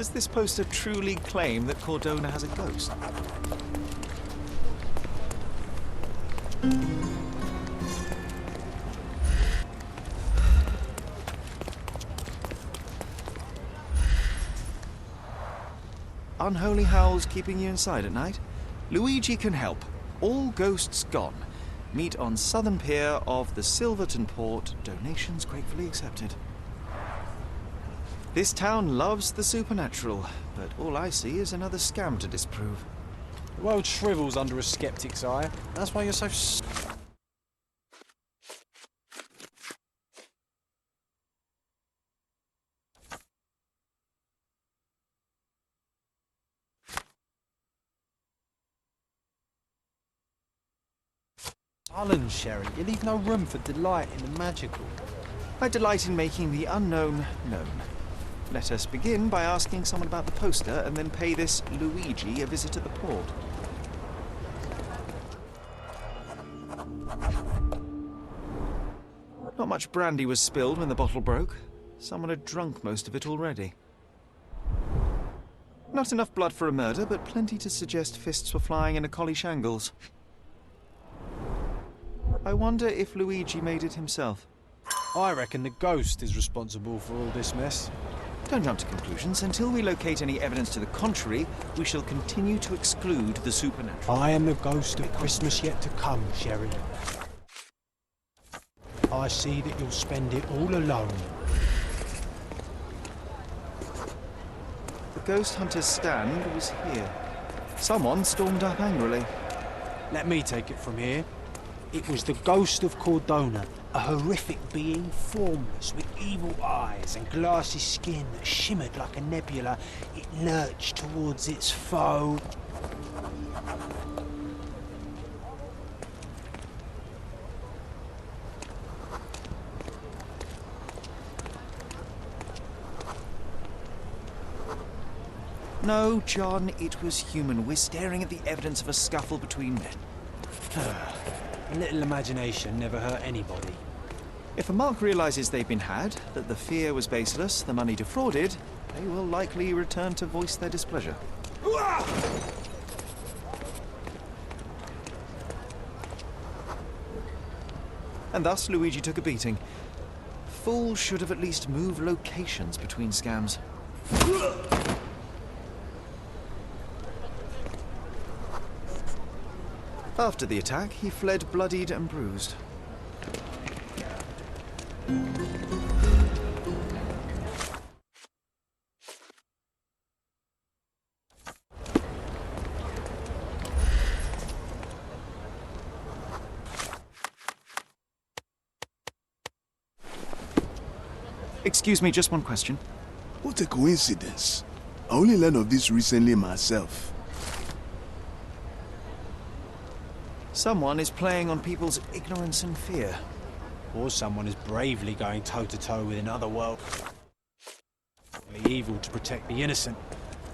Does this poster truly claim that Cordona has a ghost? Unholy howls keeping you inside at night? Luigi can help. All ghosts gone. Meet on southern pier of the Silverton port. Donations gratefully accepted. This town loves the supernatural, but all I see is another scam to disprove. The world shrivels under a skeptic's eye. That's why you're so sullen, Sherry. You leave no room for delight in the magical. I delight in making the unknown known. Let us begin by asking someone about the poster and then pay this Luigi a visit at the port. Not much brandy was spilled when the bottle broke. Someone had drunk most of it already. Not enough blood for a murder, but plenty to suggest fists were flying in a collie shangles. I wonder if Luigi made it himself. I reckon the ghost is responsible for all this mess. Don't jump to conclusions. Until we locate any evidence to the contrary, we shall continue to exclude the supernatural. I am the ghost of Christmas yet to come, Sherry. I see that you'll spend it all alone. The ghost hunter's stand was here. Someone stormed up angrily. Let me take it from here. It was the ghost of Cordona, a horrific being, formless, with evil eyes and glassy skin that shimmered like a nebula. It lurched towards its foe. No, John, it was human. We're staring at the evidence of a scuffle between men. A little imagination never hurt anybody. If a mark realizes they've been had, that the fear was baseless, the money defrauded, they will likely return to voice their displeasure. And thus Luigi took a beating. Fools should have at least moved locations between scams. After the attack, he fled bloodied and bruised. Excuse me, just one question. What a coincidence. I only learned of this recently myself. Someone is playing on people's ignorance and fear. Or someone is bravely going toe-to-toe with another world. Evil to protect the innocent.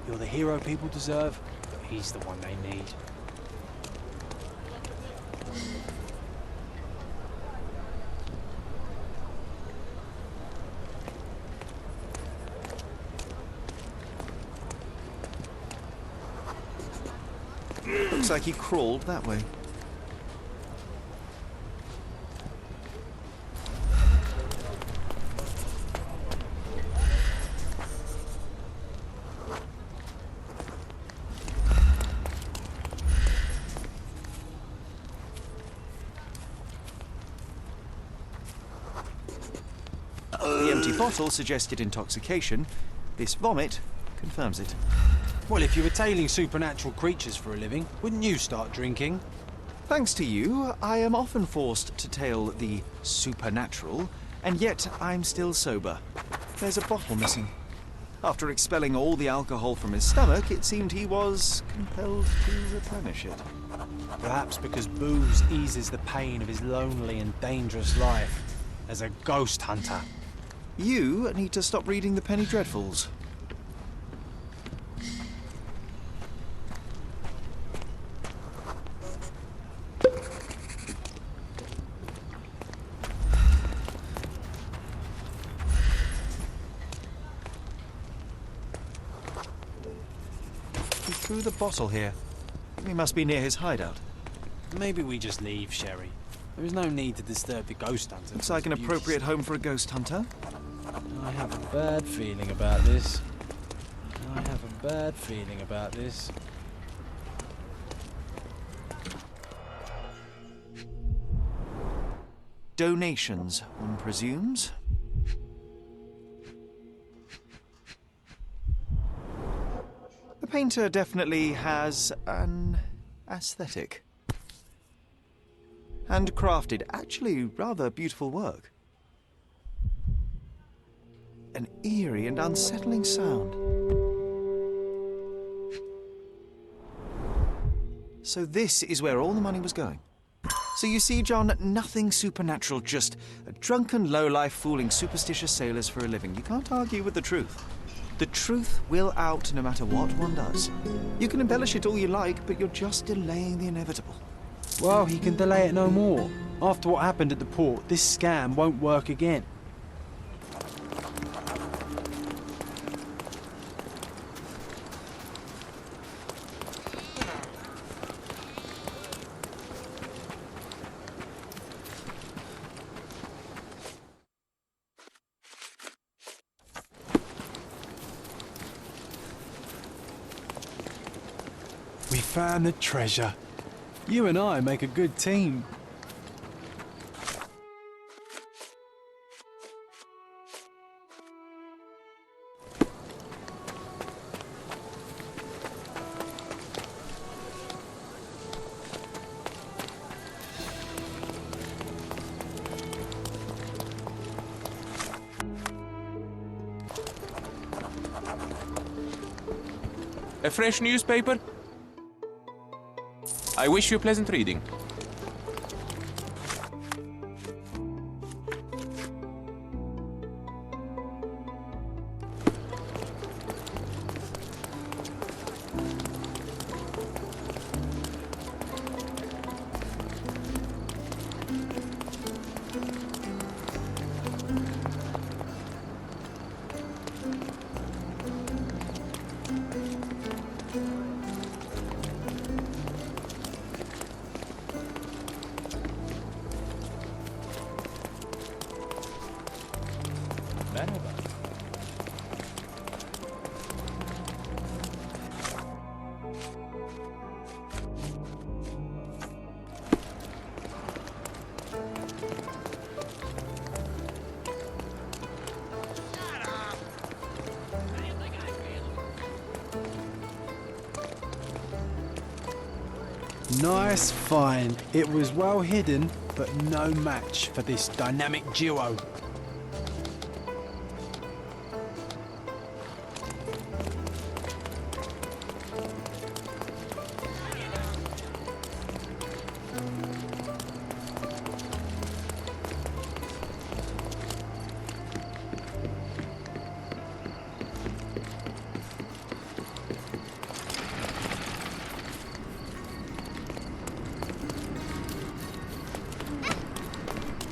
You're the hero people deserve, but he's the one they need. Looks like he crawled that way. The empty bottle suggested intoxication. This vomit confirms it. Well, if you were tailing supernatural creatures for a living, wouldn't you start drinking? Thanks to you, I am often forced to tail the supernatural, and yet I'm still sober. There's a bottle missing. After expelling all the alcohol from his stomach, it seemed he was compelled to replenish it. Perhaps because booze eases the pain of his lonely and dangerous life as a ghost hunter. You need to stop reading the Penny Dreadfuls. through the bottle here. We must be near his hideout. Maybe we just leave, Sherry. There is no need to disturb the ghost hunter. Looks like an appropriate home for a ghost hunter. I have a bad feeling about this. I have a bad feeling about this. Donations, one presumes. The painter definitely has an aesthetic. Handcrafted, actually rather beautiful work. An eerie and unsettling sound. So this is where all the money was going. So you see, John, nothing supernatural, just a drunken lowlife fooling superstitious sailors for a living. You can't argue with the truth. The truth will out no matter what one does. You can embellish it all you like, but you're just delaying the inevitable. Well, he can delay it no more. After what happened at the port, this scam won't work again. We found the treasure. You and I make a good team. A fresh newspaper? I wish you pleasant reading. Nice find. It was well hidden, but no match for this dynamic duo.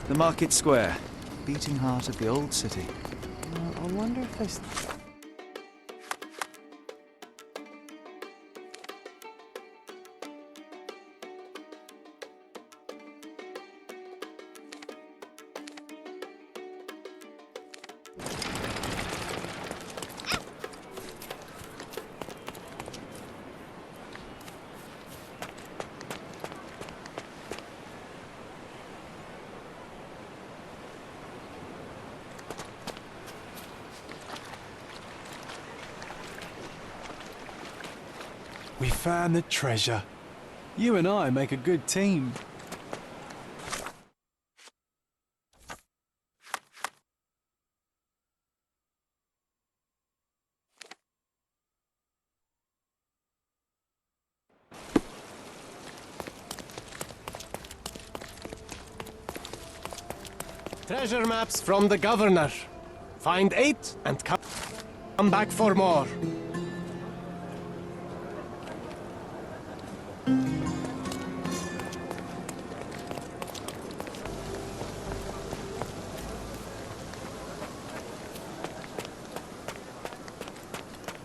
The market square, beating heart of the old city. I wonder if there's... We found the treasure. You and I make a good team. Treasure maps from the governor. Find 8 and come back for more.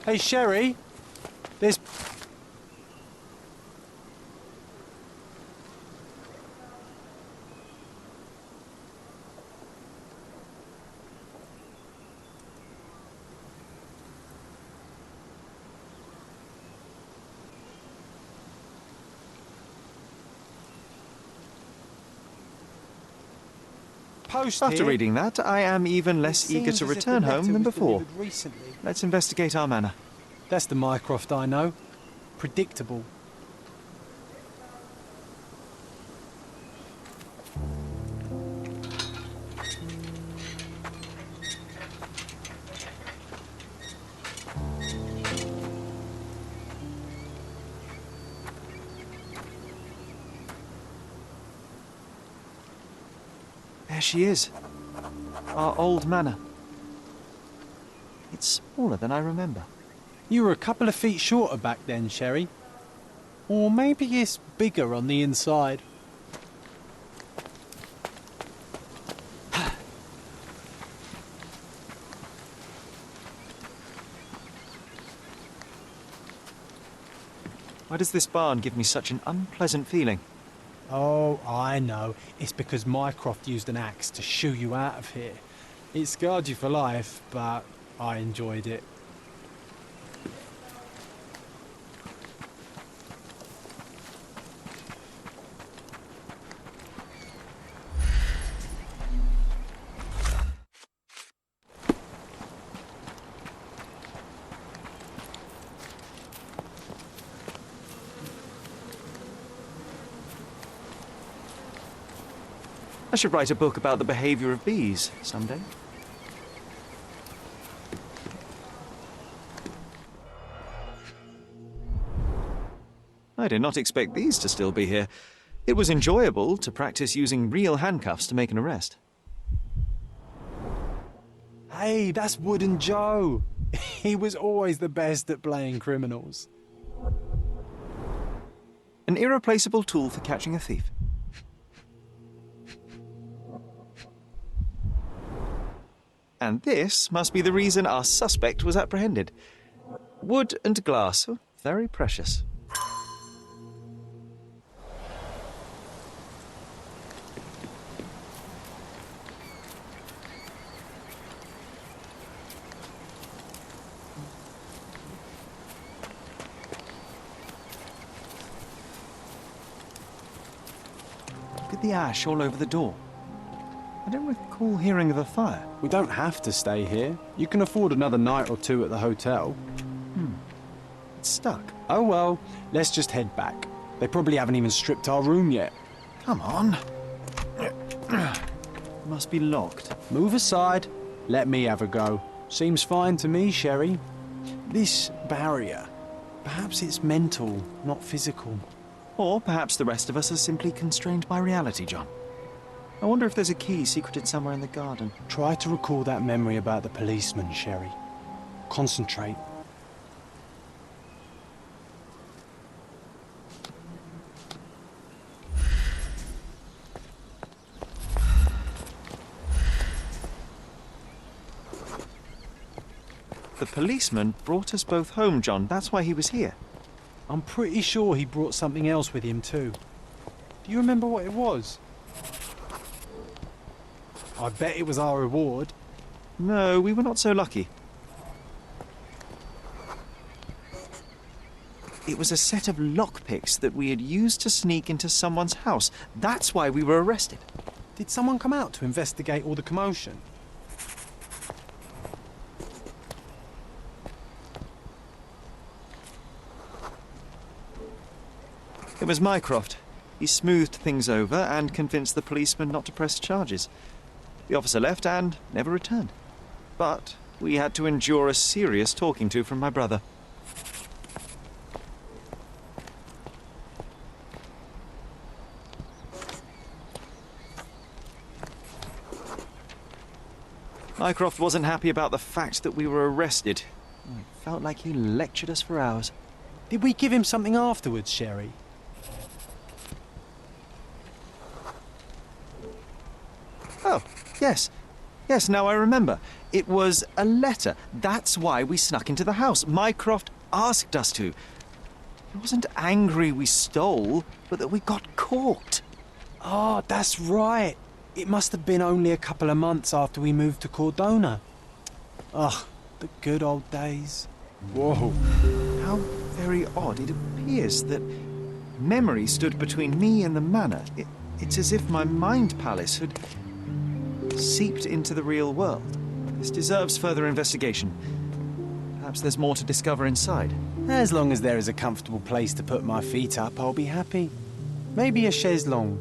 Hey, Sherry, there's post After here. reading that, I am even less eager Seems to as if return the letter home than was before. delivered recently. Let's investigate our manor. That's the Mycroft I know. Predictable. There she is. Our old manor. It's smaller than I remember. You were a couple of feet shorter back then, Sherry. Or maybe it's bigger on the inside. Why does this barn give me such an unpleasant feeling? Oh, I know. It's because Mycroft used an axe to shoo you out of here. It scarred you for life, but I enjoyed it. I should write a book about the behavior of bees someday. I did not expect these to still be here. It was enjoyable to practice using real handcuffs to make an arrest. Hey, that's Wooden Joe. He was always the best at playing criminals. An irreplaceable tool for catching a thief. And this must be the reason our suspect was apprehended. Wood and glass, oh, very precious. Look at the ash all over the door. I don't recall hearing of a fire. We don't have to stay here. You can afford another night or two at the hotel. It's stuck. Oh well, let's just head back. They probably haven't even stripped our room yet. Come on. Must be locked. Move aside. Let me have a go. Seems fine to me, Sherry. This barrier. Perhaps it's mental, not physical. Or perhaps the rest of us are simply constrained by reality, John. I wonder if there's a key secreted somewhere in the garden. Try to recall that memory about the policeman, Sherry. Concentrate. The policeman brought us both home, John. That's why he was here. I'm pretty sure he brought something else with him too. Do you remember what it was? I bet it was our reward. No, we were not so lucky. It was a set of lockpicks that we had used to sneak into someone's house. That's why we were arrested. Did someone come out to investigate all the commotion? It was Mycroft. He smoothed things over and convinced the policeman not to press charges. The officer left and never returned. But we had to endure a serious talking to from my brother. Mycroft wasn't happy about the fact that we were arrested. It felt like he lectured us for hours. Did we give him something afterwards, Sherry? Oh, yes. Yes, now I remember. It was a letter. That's why we snuck into the house. Mycroft asked us to. He wasn't angry we stole, but that we got caught. Oh, that's right. It must have been only a couple of months after we moved to Cordona. Ugh, the good old days. Whoa. How very odd. It appears that memory stood between me and the manor. It's as if my mind palace had seeped into the real world. This deserves further investigation. Perhaps there's more to discover inside. As long as there is a comfortable place to put my feet up, I'll be happy. Maybe a chaise longue.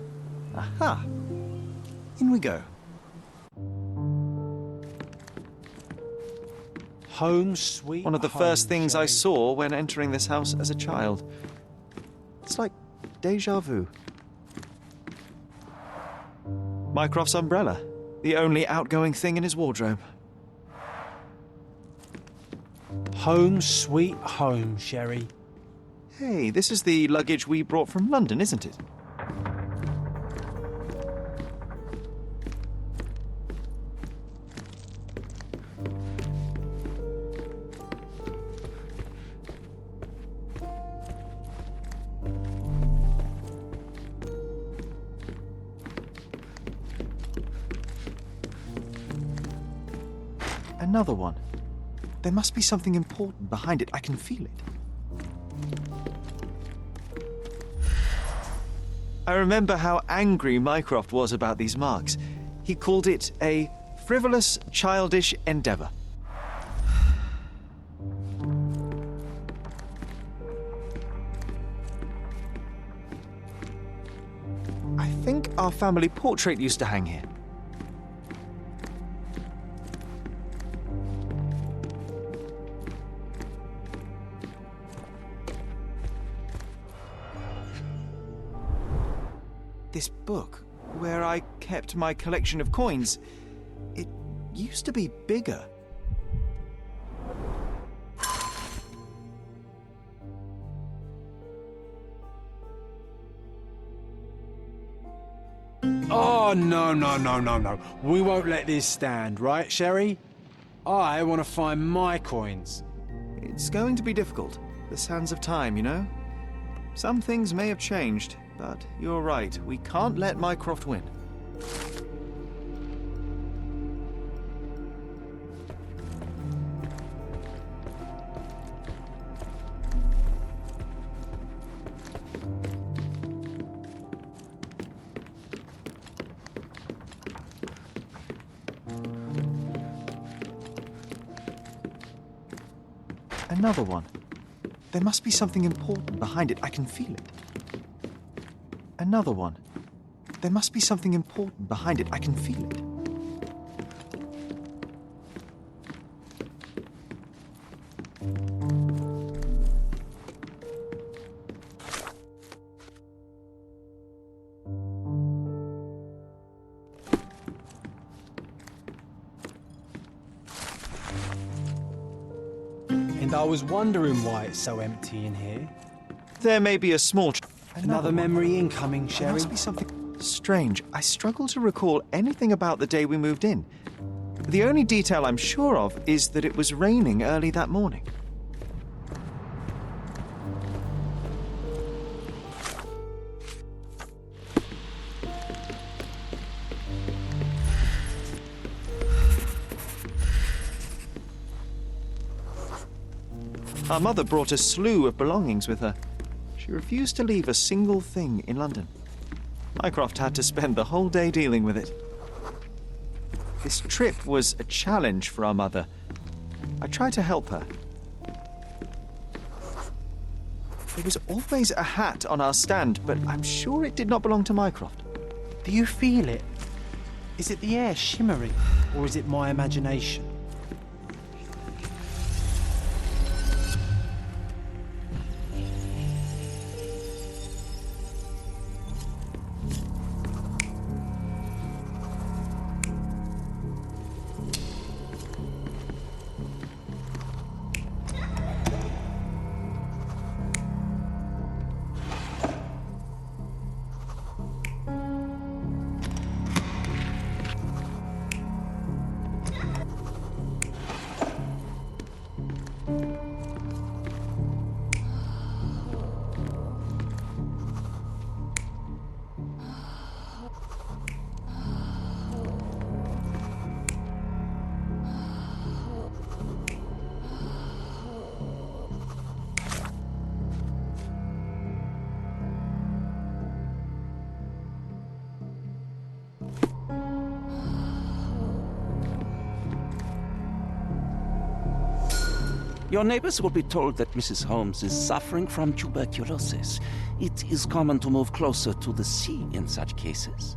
Aha! In we go. Home sweet One of the home, first things I Sherry. saw when entering this house as a child. It's like déjà vu. Mycroft's umbrella, the only outgoing thing in his wardrobe. Home sweet home, Sherry. Hey, this is the luggage we brought from London, isn't it? Another one. There must be something important behind it. I can feel it. I remember how angry Mycroft was about these marks. He called it a frivolous, childish endeavor. I think our family portrait used to hang here. This book, where I kept my collection of coins, it used to be bigger. Oh, no. We won't let this stand, right, Sherry? I want to find my coins. It's going to be difficult. The sands of time, you know? Some things may have changed, but you're right. We can't let Mycroft win. Another one. There must be something important behind it. I can feel it. Another one. There must be something important behind it. I can feel it. And I was wondering why it's so empty in here. There may be a small... Another memory incoming, There Sherry. must be something strange. I struggle to recall anything about the day we moved in. The only detail I'm sure of is that it was raining early that morning. Our mother brought a slew of belongings with her. She refused to leave a single thing in London. Mycroft had to spend the whole day dealing with it. This trip was a challenge for our mother. I tried to help her. There was always a hat on our stand, but I'm sure it did not belong to Mycroft. Do you feel it? Is it the air shimmering, or is it my imagination? Your neighbors will be told that Mrs. Holmes is suffering from tuberculosis. It is common to move closer to the sea in such cases.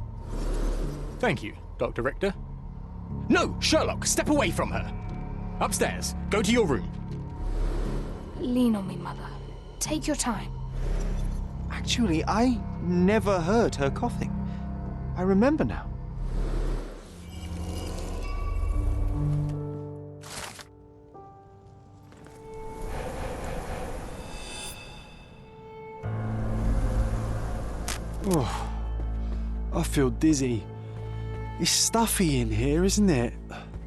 Thank you, Dr. Richter. No, Sherlock, step away from her. Upstairs, go to your room. Lean on me, Mother. Take your time. Actually, I never heard her coughing. I remember now. Oh, I feel dizzy. It's stuffy in here, isn't it?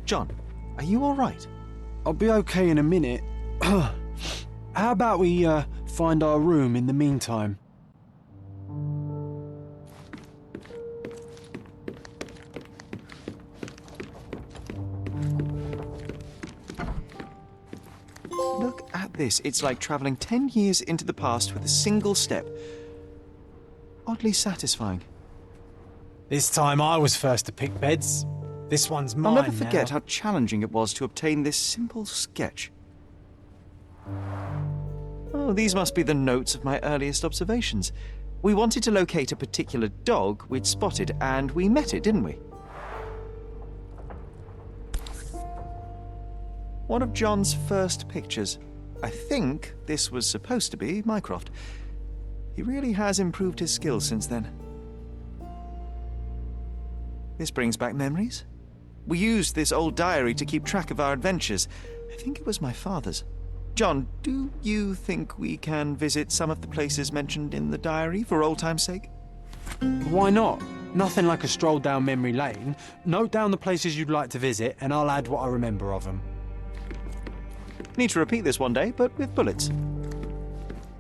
John, are you all right? I'll be okay in a minute. How about we find our room in the meantime? Look at this. It's like traveling 10 years into the past with a single step. Oddly satisfying. This time I was first to pick beds. This one's mine I'll never forget now. how challenging it was to obtain this simple sketch. Oh, these must be the notes of my earliest observations. We wanted to locate a particular dog we'd spotted, and we met it, didn't we? One of John's first pictures. I think this was supposed to be Mycroft. He really has improved his skills since then. This brings back memories. We used this old diary to keep track of our adventures. I think it was my father's. John, do you think we can visit some of the places mentioned in the diary for old time's sake? Why not? Nothing like a stroll down memory lane. Note down the places you'd like to visit, and I'll add what I remember of them. Need to repeat this one day, but with bullets.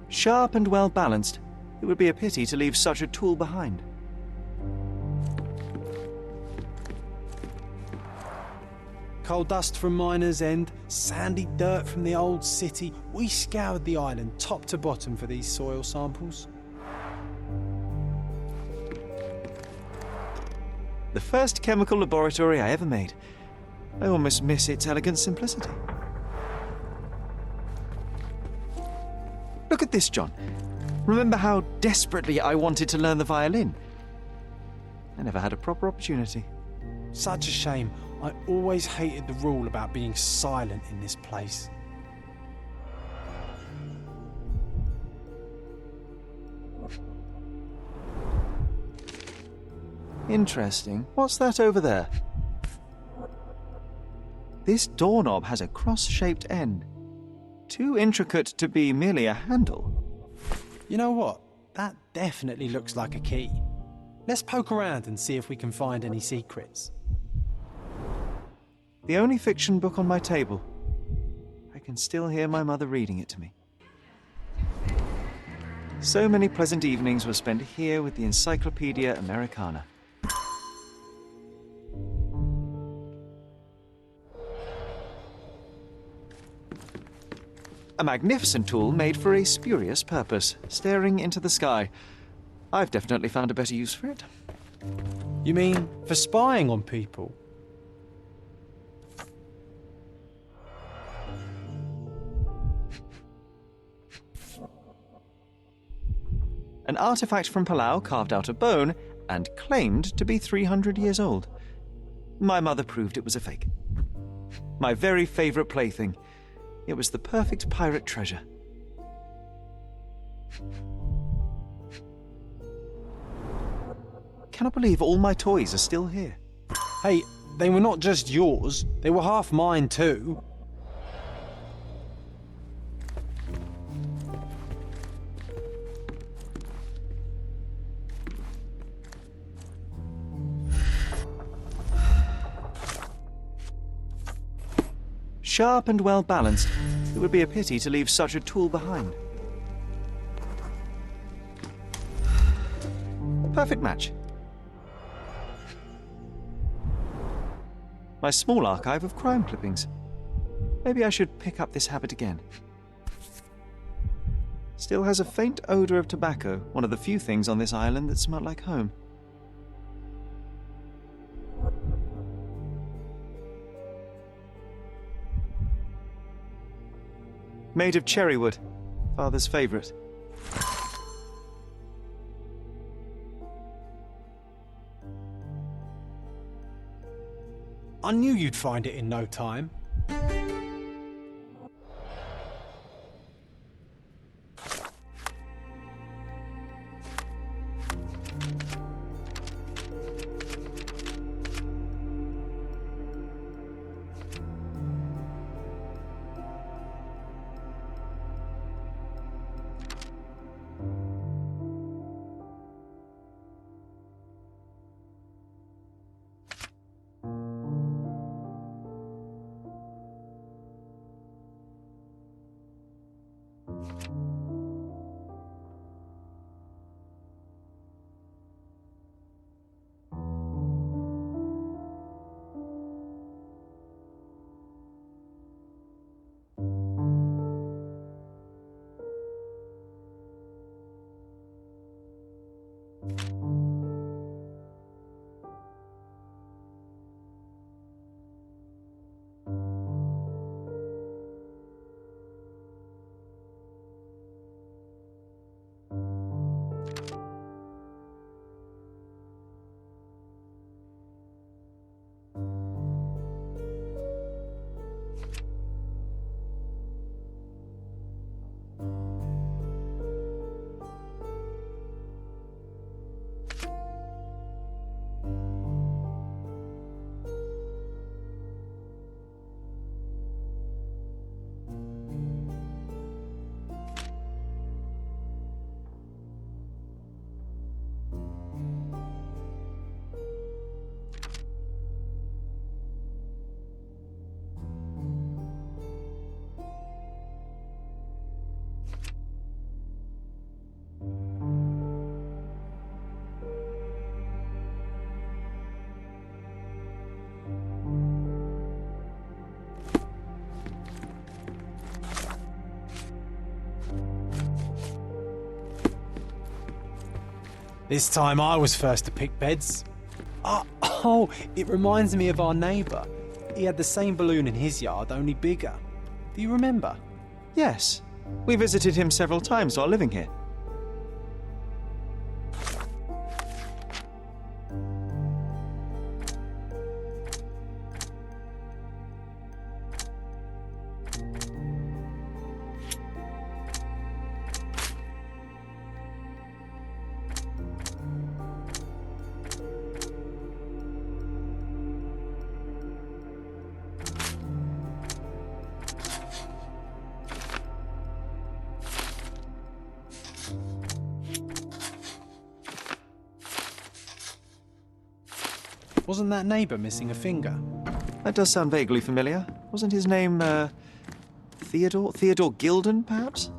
Sharp and well balanced. It would be a pity to leave such a tool behind. Coal dust from Miner's End, sandy dirt from the old city. We scoured the island top to bottom for these soil samples. The first chemical laboratory I ever made. I almost miss its elegant simplicity. Look at this, John. Remember how desperately I wanted to learn the violin? I never had a proper opportunity. Such a shame. I always hated the rule about being silent in this place. Interesting. What's that over there? This doorknob has a cross-shaped end. Too intricate to be merely a handle. You know what? That definitely looks like a key. Let's poke around and see if we can find any secrets. The only fiction book on my table. I can still hear my mother reading it to me. So many pleasant evenings were spent here with the Encyclopedia Americana. A magnificent tool made for a spurious purpose, staring into the sky. I've definitely found a better use for it. You mean for spying on people? An artifact from Palau carved out of bone and claimed to be 300 years old. My mother proved it was a fake. My very favorite plaything. It was the perfect pirate treasure. Cannot believe all my toys are still here. Hey, they were not just yours, they were half mine too. Sharp and well balanced, it would be a pity to leave such a tool behind. Perfect match. My small archive of crime clippings. Maybe I should pick up this habit again. Still has a faint odor of tobacco, one of the few things on this island that smell like home. Made of cherry wood. Father's favourite. I knew you'd find it in no time. This time I was first to pick beds. Oh, it reminds me of our neighbour. He had the same balloon in his yard, only bigger. Do you remember? Yes. We visited him several times while living here. Wasn't that neighbour missing a finger? That does sound vaguely familiar. Wasn't his name, Theodore? Theodore Gilden, perhaps?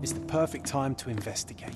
It's the perfect time to investigate.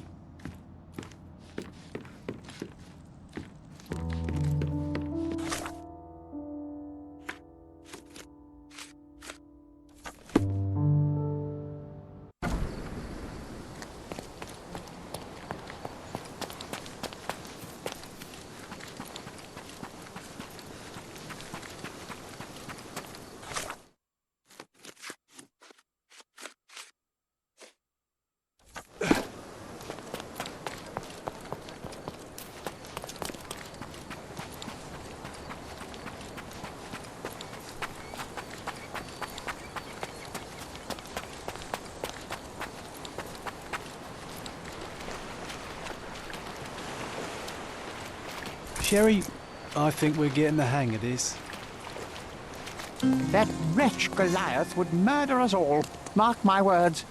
Sherry, I think we're getting the hang of this. That wretch Goliath would murder us all. Mark my words.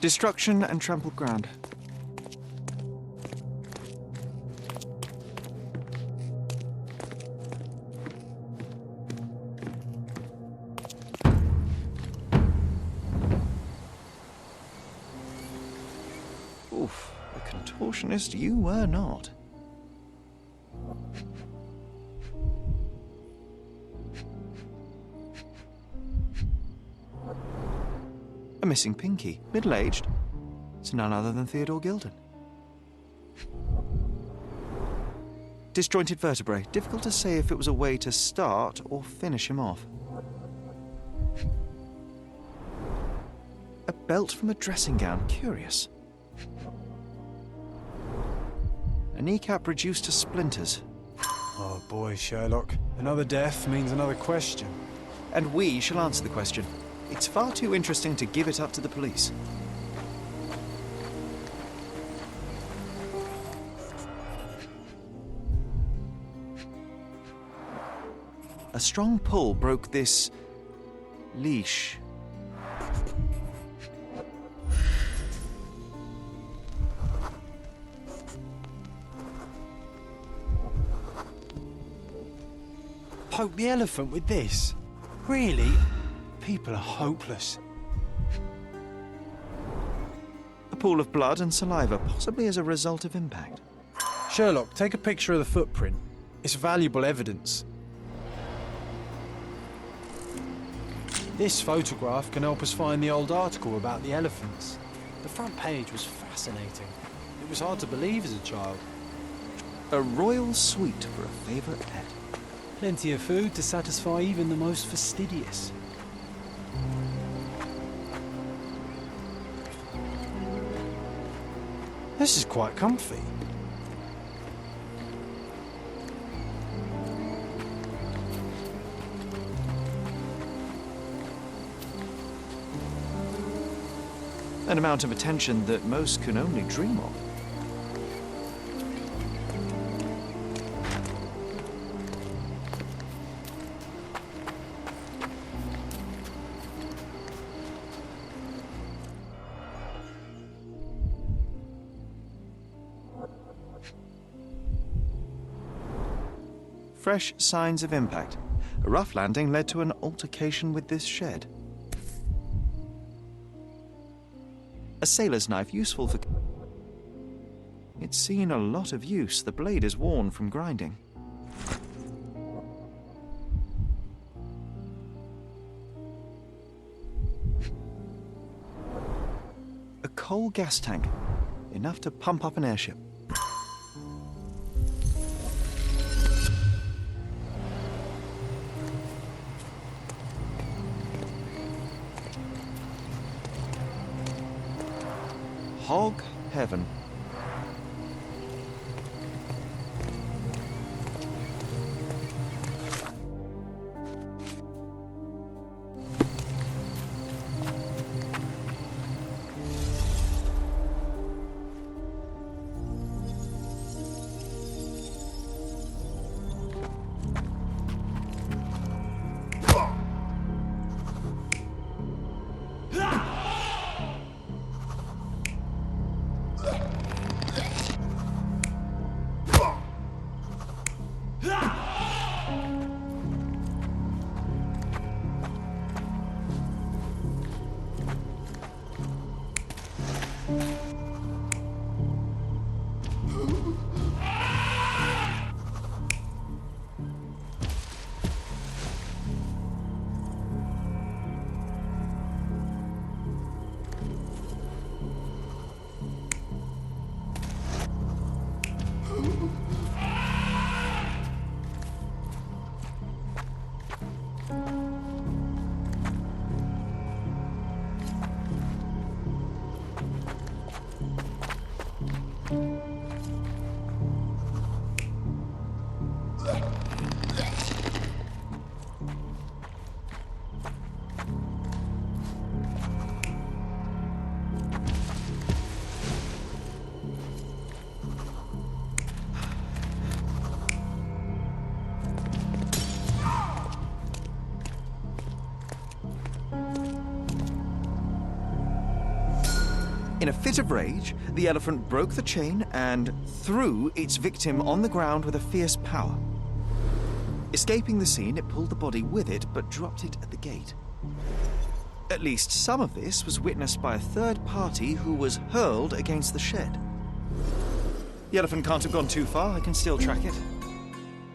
Destruction and trampled ground. Oof, a contortionist you were not. A missing pinky, middle-aged. It's none other than Theodore Gilden. Disjointed vertebrae. Difficult to say if it was a way to start or finish him off. A belt from a dressing gown. Curious. A kneecap reduced to splinters. Oh boy, Sherlock. Another death means another question. And we shall answer the question. It's far too interesting to give it up to the police. A strong pull broke this leash. Poke the elephant with this? Really? People are hopeless. A pool of blood and saliva, possibly as a result of impact. Sherlock, take a picture of the footprint. It's valuable evidence. This photograph can help us find the old article about the elephants. The front page was fascinating. It was hard to believe as a child. A royal suite for a favourite pet. Plenty of food to satisfy even the most fastidious. This is quite comfy. An amount of attention that most can only dream of. Fresh signs of impact. A rough landing led to an altercation with this shed. A sailor's knife, useful for... It's seen a lot of use. The blade is worn from grinding. A coal gas tank. Enough to pump up an airship. Hog heaven. In a fit of rage, the elephant broke the chain and threw its victim on the ground with a fierce power. Escaping the scene, it pulled the body with it, but dropped it at the gate. At least some of this was witnessed by a third party who was hurled against the shed. The elephant can't have gone too far. I can still track it.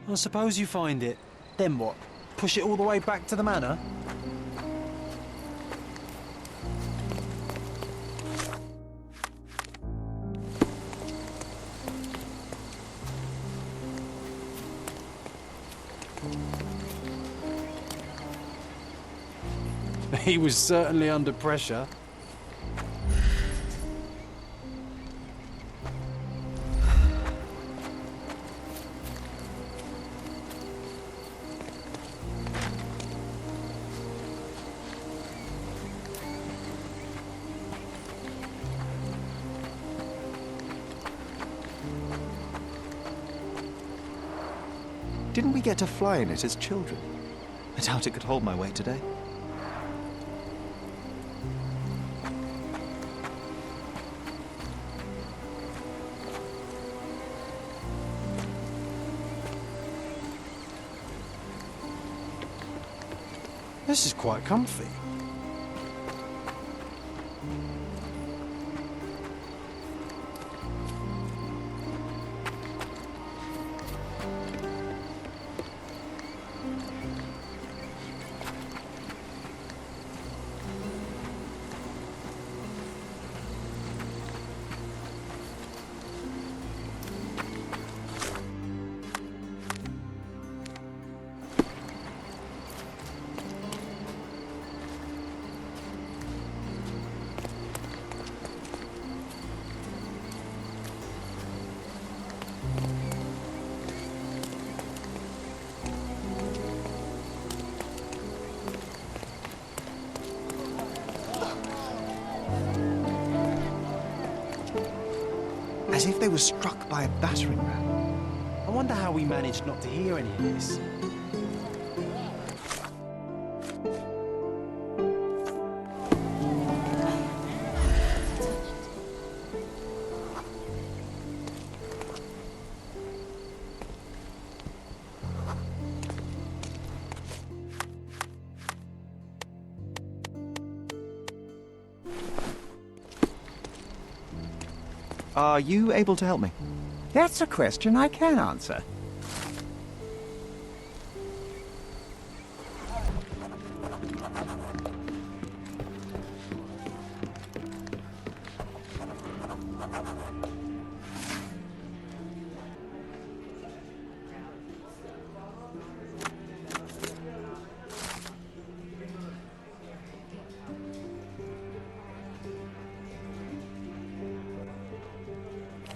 I suppose you find it. Then what? Push it all the way back to the manor? He was certainly under pressure. Didn't we get to fly in it as children? I doubt it could hold my weight today. This is quite comfy. As if they were struck by a battering ram. I wonder how we managed not to hear any of this. Are you able to help me? That's a question I can answer.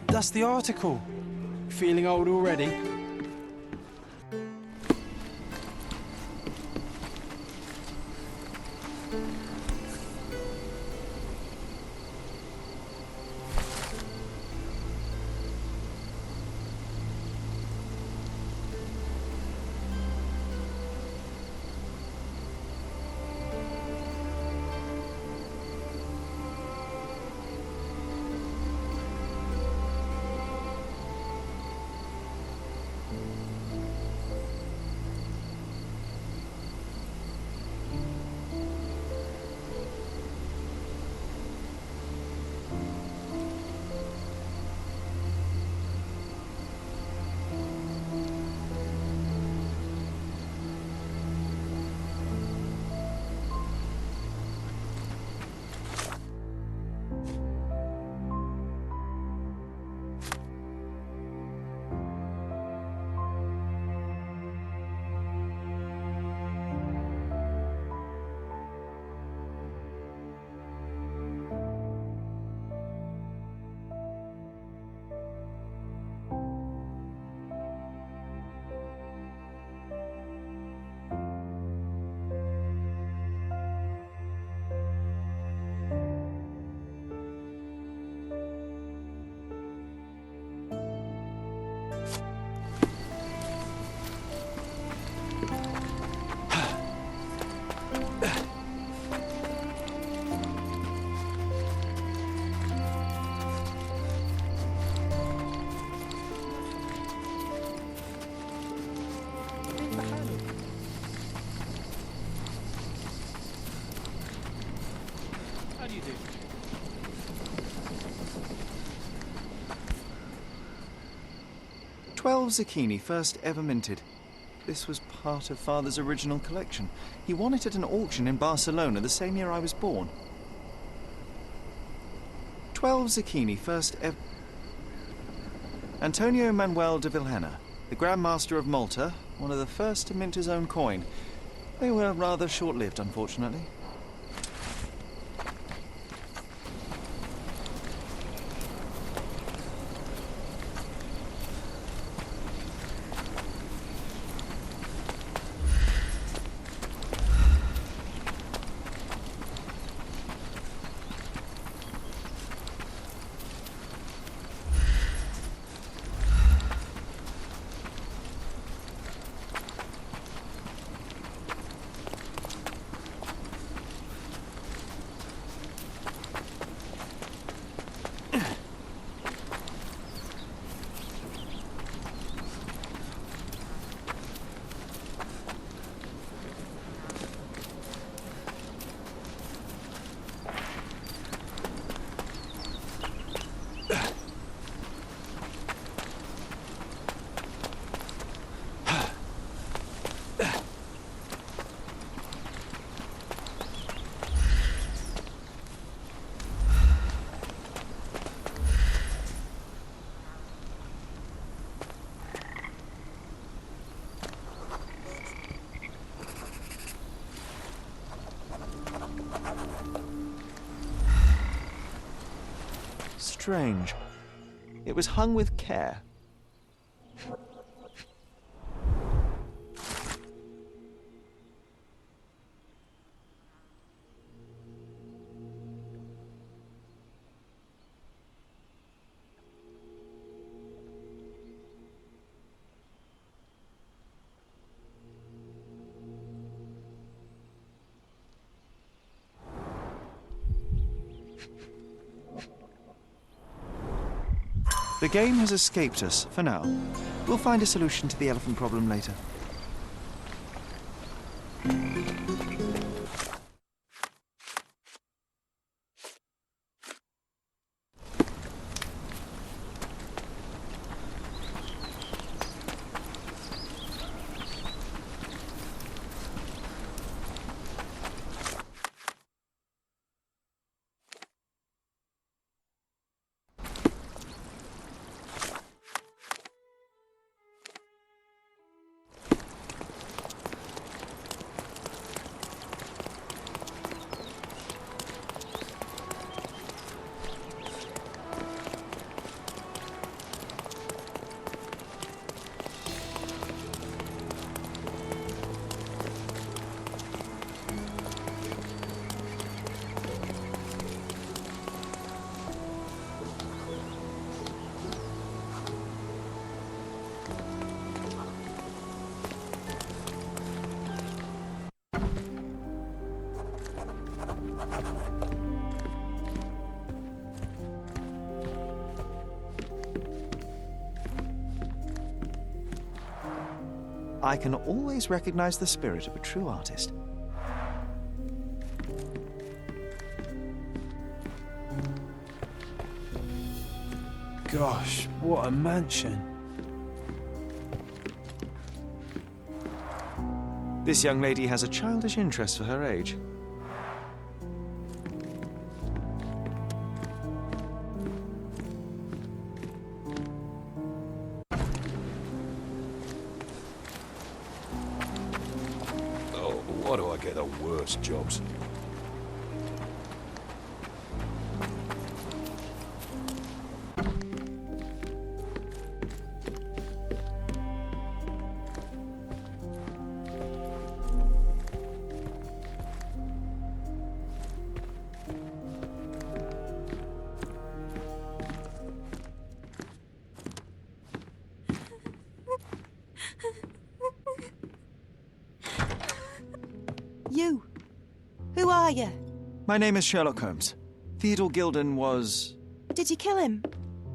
That's the article. Feeling old already? How do you do? 12 zucchini, first ever minted. This was part of Father's original collection. He won it at an auction in Barcelona the same year I was born. 12 zucchini, first ever... Antonio Manuel de Vilhena, the Grand Master of Malta, one of the first to mint his own coin. They were rather short-lived, unfortunately. strange. It was hung with care. The game has escaped us for now. We'll find a solution to the elephant problem later. I can always recognize the spirit of a true artist. Gosh, what a mansion. This young lady has a childish interest for her age. Why do I get the worst jobs? You. Who are you? My name is Sherlock Holmes. Theodore Gilden was... Did you kill him?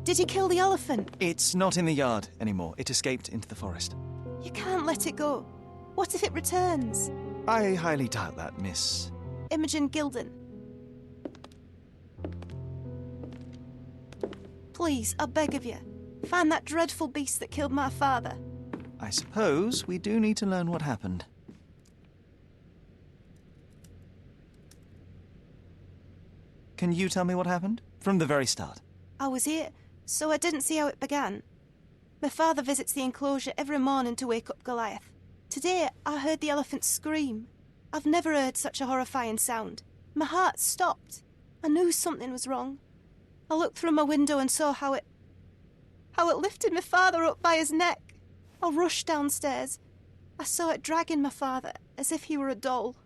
Did you kill the elephant? It's not in the yard anymore. It escaped into the forest. You can't let it go. What if it returns? I highly doubt that, Miss. Imogen Gilden. Please, I beg of you, find that dreadful beast that killed my father. I suppose we do need to learn what happened. Can you tell me what happened? From the very start. I was here, so I didn't see how it began. My father visits the enclosure every morning to wake up Goliath. Today, I heard the elephant scream. I've never heard such a horrifying sound. My heart stopped. I knew something was wrong. I looked through my window and saw how it lifted my father up by his neck. I rushed downstairs. I saw it dragging my father as if he were a doll.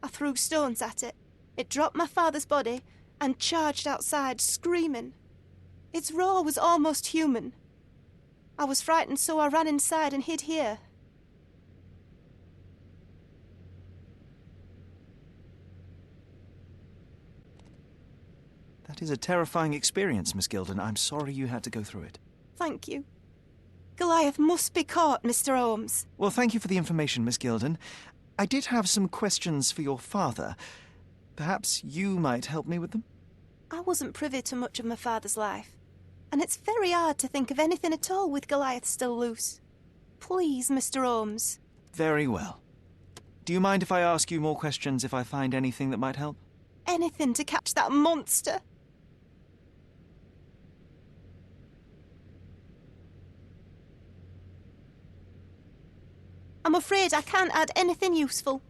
I threw stones at it. It dropped my father's body and charged outside, screaming. Its roar was almost human. I was frightened, so I ran inside and hid here. That is a terrifying experience, Miss Gilden. I'm sorry you had to go through it. Thank you. Goliath must be caught, Mr. Holmes. Well, thank you for the information, Miss Gilden. I did have some questions for your father. Perhaps you might help me with them? I wasn't privy to much of my father's life, and it's very hard to think of anything at all with Goliath still loose. Please, Mr. Holmes. Very well. Do you mind if I ask you more questions if I find anything that might help? Anything to catch that monster. I'm afraid I can't add anything useful.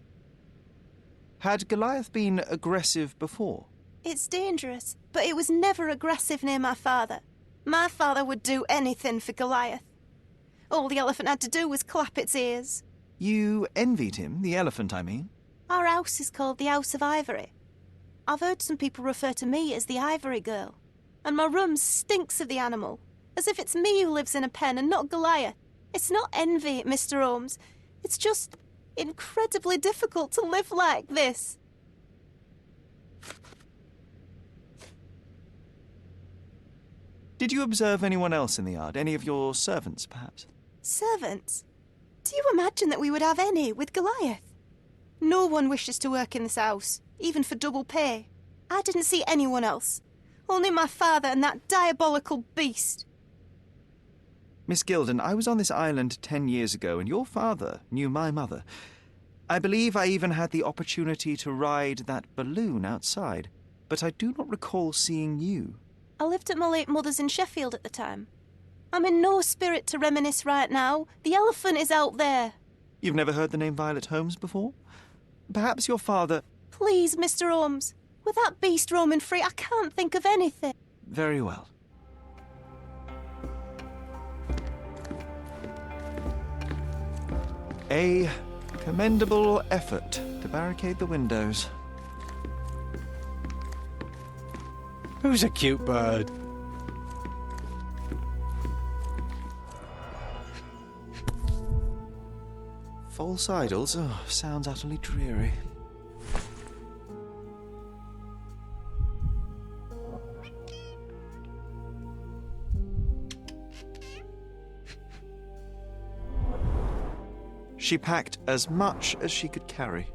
Had Goliath been aggressive before? It's dangerous, but it was never aggressive near my father. My father would do anything for Goliath. All the elephant had to do was clap its ears. You envied him, the elephant, I mean? Our house is called the House of Ivory. I've heard some people refer to me as the Ivory Girl. And my room stinks of the animal, as if it's me who lives in a pen and not Goliath. It's not envy, Mr. Holmes. It's just incredibly difficult to live like this. Did you observe anyone else in the yard? Any of your servants, perhaps? Servants? Do you imagine that we would have any with Goliath? No one wishes to work in this house, even for double pay. I didn't see anyone else. Only my father and that diabolical beast. Miss Gilden, I was on this island 10 years ago, and your father knew my mother. I believe I even had the opportunity to ride that balloon outside, but I do not recall seeing you. I lived at my late mother's in Sheffield at the time. I'm in no spirit to reminisce right now. The elephant is out there. You've never heard the name Violet Holmes before? Perhaps your father... Please, Mr. Holmes. With that beast roaming free, I can't think of anything. Very well. A commendable effort to barricade the windows. Who's a cute bird? False idols? Oh, sounds utterly dreary. She packed as much as she could carry.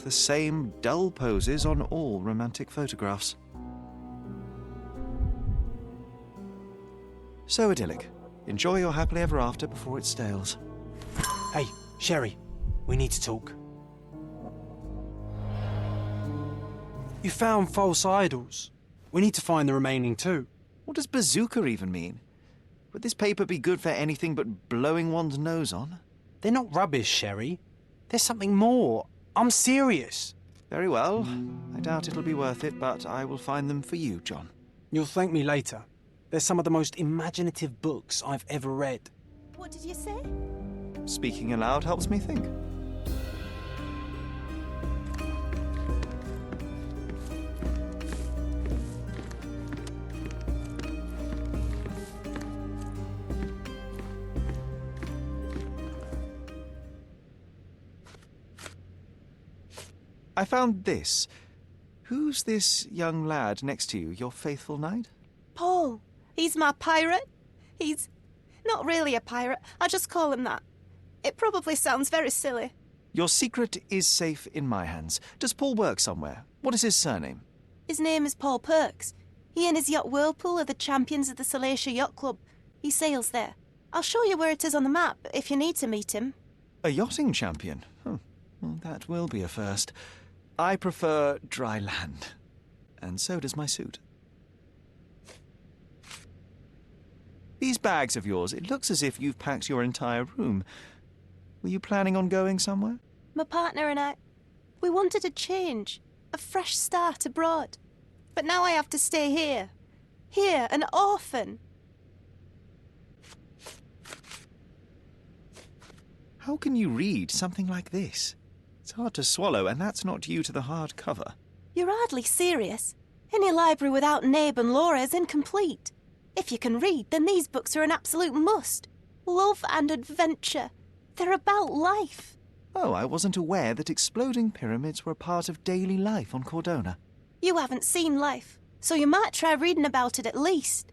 The same dull poses on all romantic photographs. So idyllic. Enjoy your happily ever after before it stales. Hey, Sherry, we need to talk. You found false idols. We need to find the remaining two. What does bazooka even mean? Would this paper be good for anything but blowing one's nose on? They're not rubbish, Sherry. There's something more. I'm serious. Very well. I doubt it'll be worth it, but I will find them for you, John. You'll thank me later. They're some of the most imaginative books I've ever read. What did you say? Speaking aloud helps me think. I found this. Who's this young lad next to you, your faithful knight? Paul. He's my pirate. He's not really a pirate. I just call him that. It probably sounds very silly. Your secret is safe in my hands. Does Paul work somewhere? What is his surname? His name is Paul Perks. He and his yacht Whirlpool are the champions of the Salacia Yacht Club. He sails there. I'll show you where it is on the map if you need to meet him. A yachting champion? Well, that will be a first. I prefer dry land. And so does my suit. These bags of yours, it looks as if you've packed your entire room. Were you planning on going somewhere? My partner and I, we wanted a change, a fresh start abroad. But now I have to stay here. Here, an orphan. How can you read something like this? It's hard to swallow, and that's not due to the hard cover. You're hardly serious. Any library without Nabe and Laura is incomplete. If you can read, then these books are an absolute must. Love and adventure. They're about life. Oh, I wasn't aware that exploding pyramids were a part of daily life on Cordona. You haven't seen life, so you might try reading about it at least.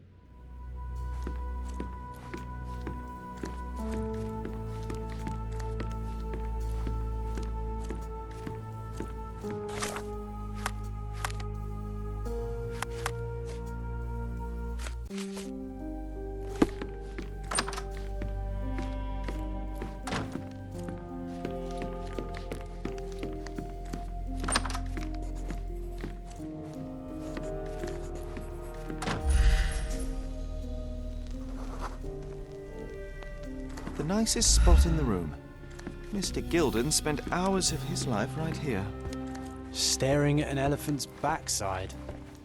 nicest spot in the room. Mr. Gilden spent hours of his life right here. Staring at an elephant's backside.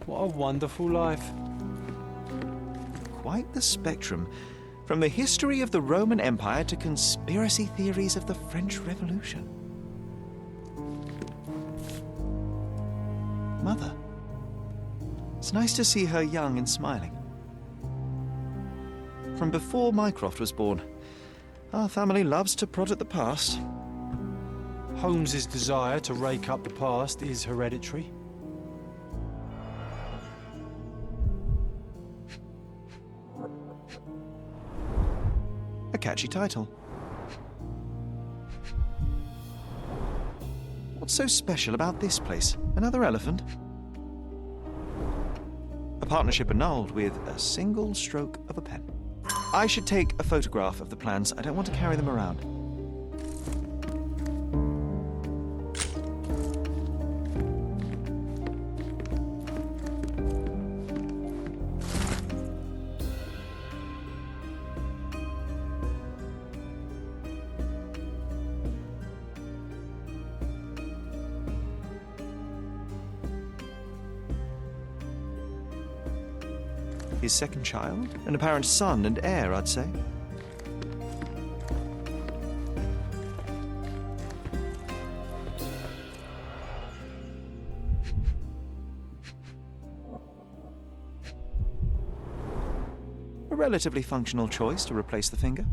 What a wonderful life. Quite the spectrum. From the history of the Roman Empire to conspiracy theories of the French Revolution. Mother. It's nice to see her young and smiling. From before Mycroft was born, our family loves to prod at the past. Holmes's desire to rake up the past is hereditary. A catchy title. What's so special about this place? Another elephant? A partnership annulled with a single stroke of a pen. I should take a photograph of the plans. I don't want to carry them around. His second child? An apparent son and heir, I'd say. A relatively functional choice to replace the finger.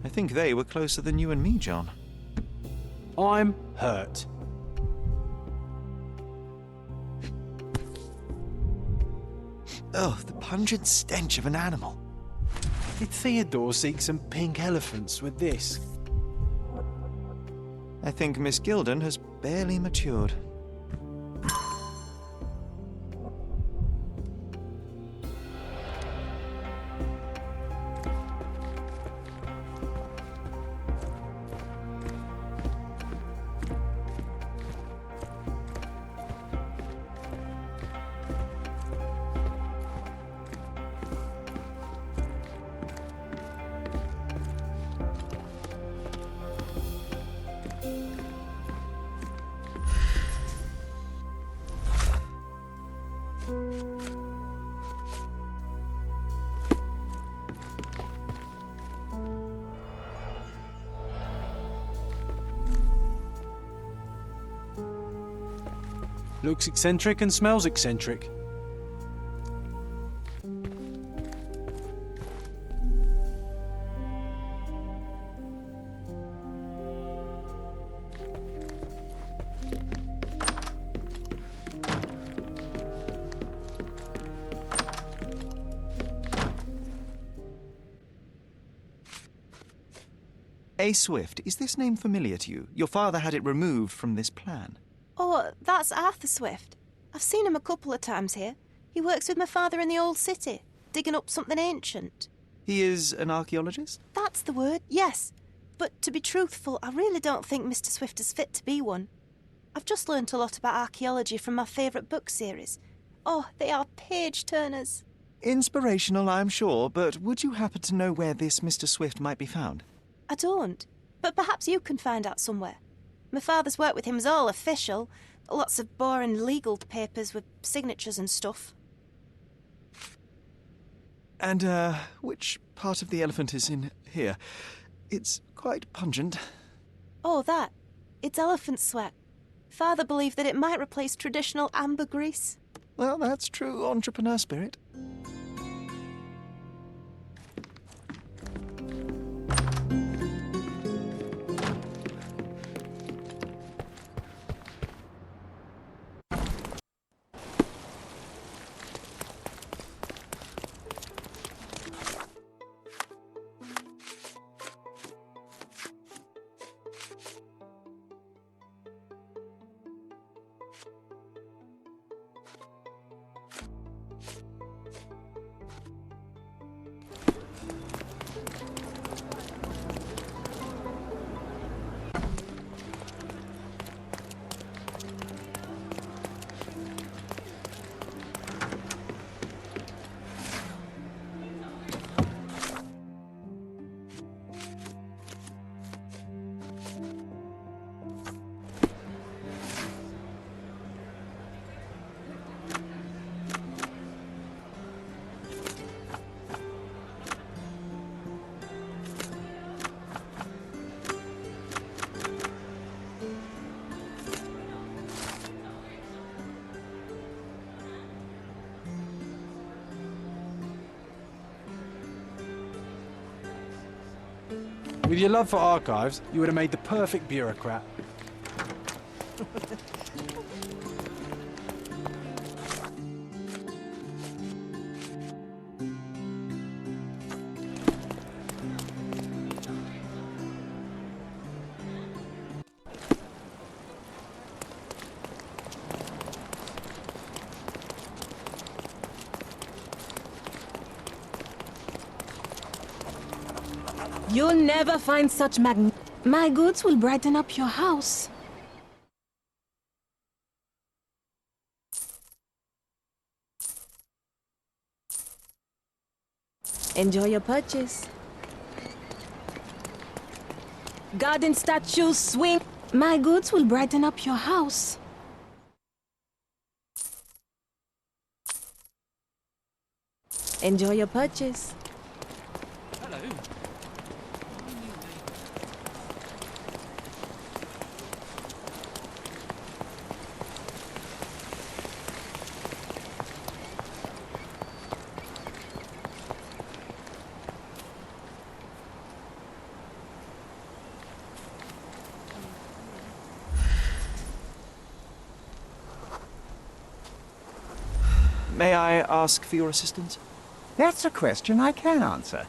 I think they were closer than you and me, John. I'm hurt. Oh, the pungent stench of an animal. Did Theodore seek some pink elephants with this? I think Miss Gilden has barely matured. Looks eccentric and smells eccentric. A. Swift, is this name familiar to you? Your father had it removed from this plan. Oh, that's Arthur Swift. I've seen him a couple of times here. He works with my father in the old city, digging up something ancient. He is an archaeologist? That's the word, yes. But to be truthful, I really don't think Mr. Swift is fit to be one. I've just learnt a lot about archaeology from my favourite book series. Oh, they are page-turners. Inspirational, I'm sure, but would you happen to know where this Mr. Swift might be found? I don't, but perhaps you can find out somewhere. My father's work with him is all official. Lots of boring legal papers with signatures and stuff. And, which part of the elephant is in here? It's quite pungent. Oh, that. It's elephant sweat. Father believed that it might replace traditional ambergris. Well, that's true entrepreneur spirit. With your love for archives, you would have made the perfect bureaucrat. You'll never find such My goods will brighten up your house. Enjoy your purchase. Garden statues swing. My goods will brighten up your house. Enjoy your purchase. Hello. May I ask for your assistance? That's a question I can answer.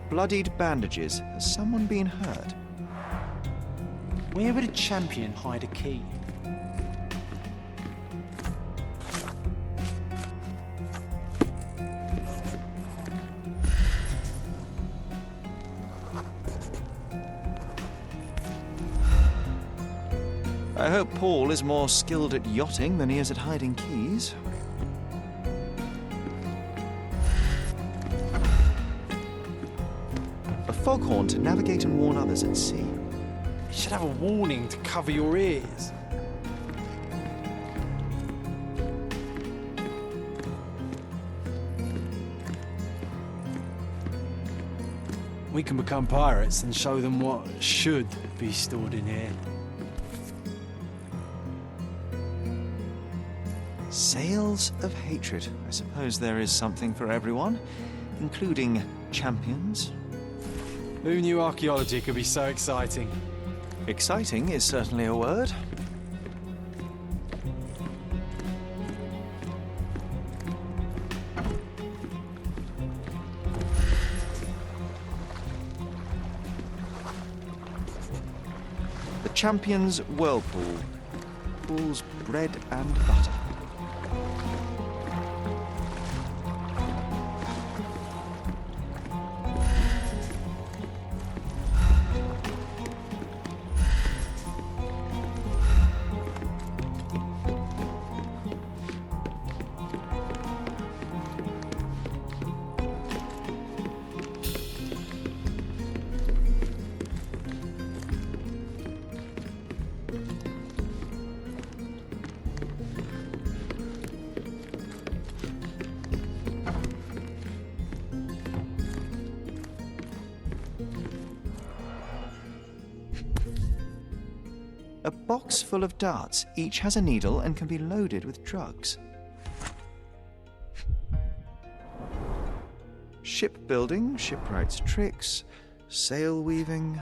Bloodied bandages. Has someone been hurt? Where would a champion hide a key? I hope Paul is more skilled at yachting than he is at hiding keys. A foghorn to navigate and warn others at sea. You should have a warning to cover your ears. We can become pirates and show them what should be stored in here. Sails of hatred. I suppose there is something for everyone, including champions. Who knew archaeology could be so exciting? Exciting is certainly a word. The champion's whirlpool. Pool's bread and butter. A box full of darts. Each has a needle and can be loaded with drugs. Shipbuilding, shipwright's tricks, sail weaving.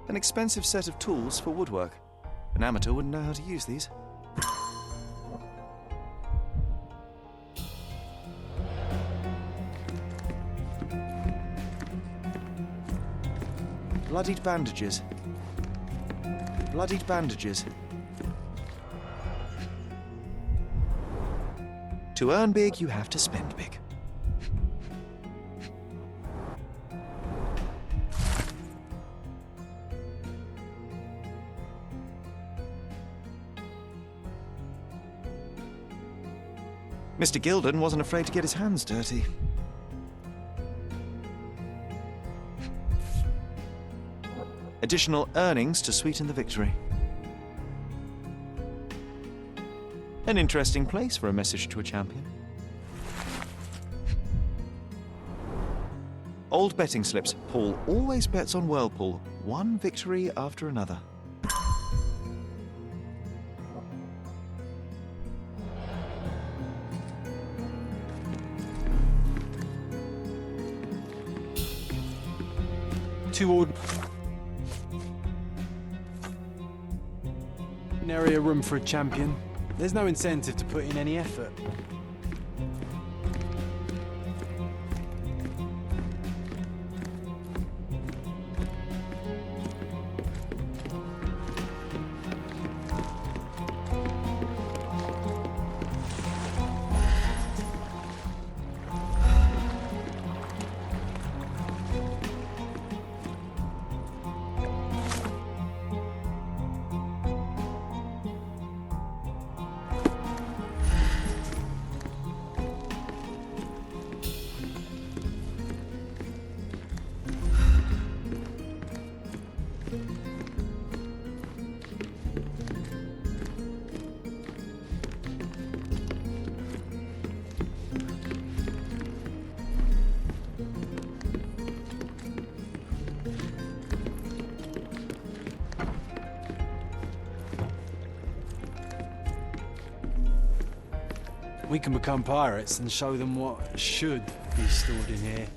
An expensive set of tools for woodwork. An amateur wouldn't know how to use these. Bloodied bandages. Bloodied bandages. To earn big, you have to spend big. Mr. Gilden wasn't afraid to get his hands dirty. Additional earnings to sweeten the victory. An interesting place for a message to a champion. Old betting slips. Paul always bets on Whirlpool. One victory after another. Nary a room for a champion. There's no incentive to put in any effort. We can become pirates and show them what should be stored in here.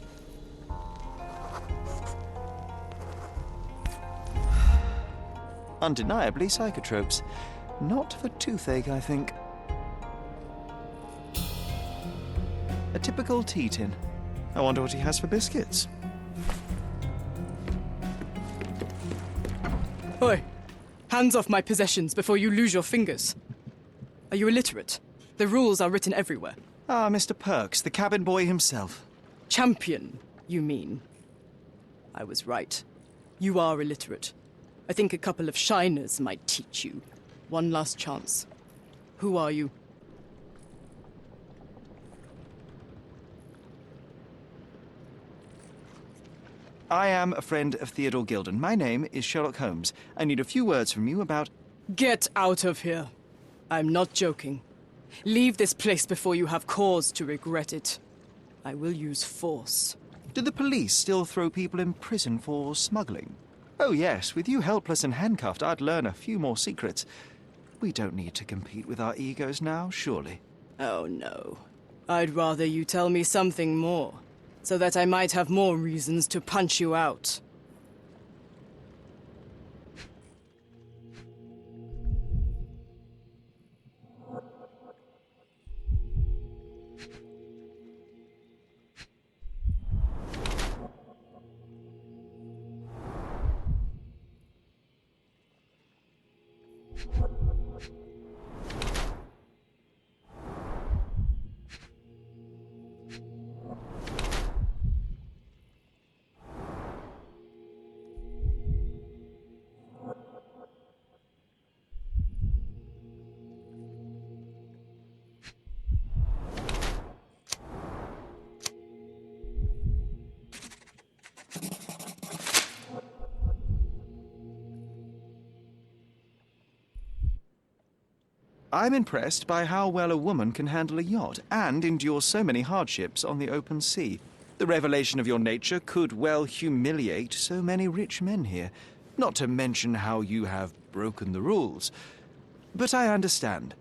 Undeniably psychotropes. Not for toothache, I think. A typical tea tin. I wonder what he has for biscuits. Oi! Hands off my possessions before you lose your fingers. Are you illiterate? The rules are written everywhere. Ah, Mr. Perks, the cabin boy himself. Champion, you mean? I was right. You are illiterate. I think a couple of shiners might teach you. One last chance. Who are you? I am a friend of Theodore Gilden. My name is Sherlock Holmes. I need a few words from you about... Get out of here. I'm not joking. Leave this place before you have cause to regret it. I will use force. Do the police still throw people in prison for smuggling? Oh yes, with you helpless and handcuffed, I'd learn a few more secrets. We don't need to compete with our egos now, surely. Oh no. I'd rather you tell me something more, so that I might have more reasons to punch you out. I'm impressed by how well a woman can handle a yacht and endure so many hardships on the open sea. The revelation of your nature could well humiliate so many rich men here, not to mention how you have broken the rules. But I understand.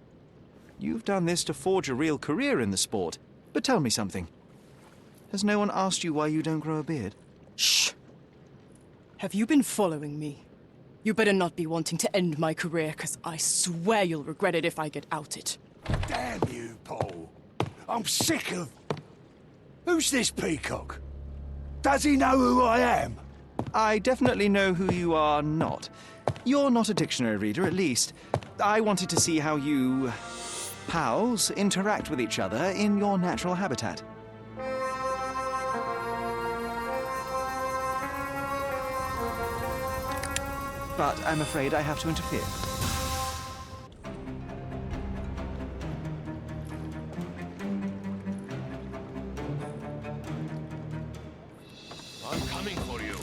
You've done this to forge a real career in the sport. But tell me something. Has no one asked you why you don't grow a beard? Shh! Have you been following me? You better not be wanting to end my career, because I swear you'll regret it if I get outed. Damn you, Paul. I'm sick of... Who's this peacock? Does he know who I am? I definitely know who you are not. You're not a dictionary reader, at least. I wanted to see how you... pals interact with each other in your natural habitat. But I'm afraid I have to interfere. I'm coming for you.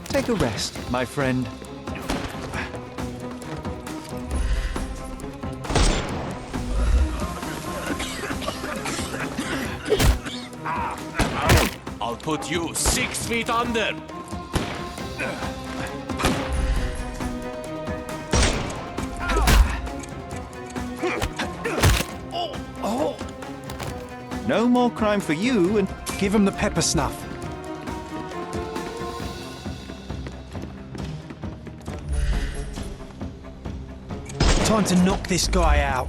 Take a rest, my friend. I'll put you 6 feet under. No more crime for you, and Give him the pepper snuff. Time to knock this guy out.